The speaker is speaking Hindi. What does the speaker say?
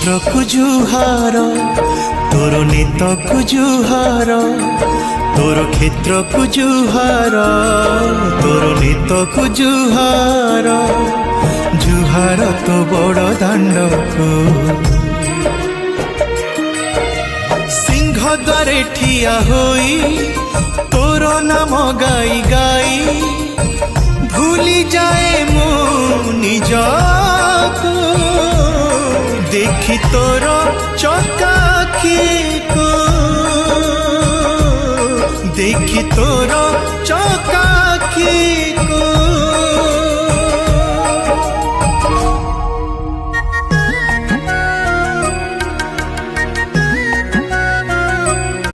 क्षेत्रକୁ जुहार तोर नेतକୁ जुहार तोर क्षेत्रକୁ जुहार तोर नेतକୁ जुहार जुहार तो बड़ दांडको सिंह द्वारे ठिया होई तोर नाम गाई गाई भूली जाए मु निजको देखी तोर चकाखी को देखी तोर चकाखी को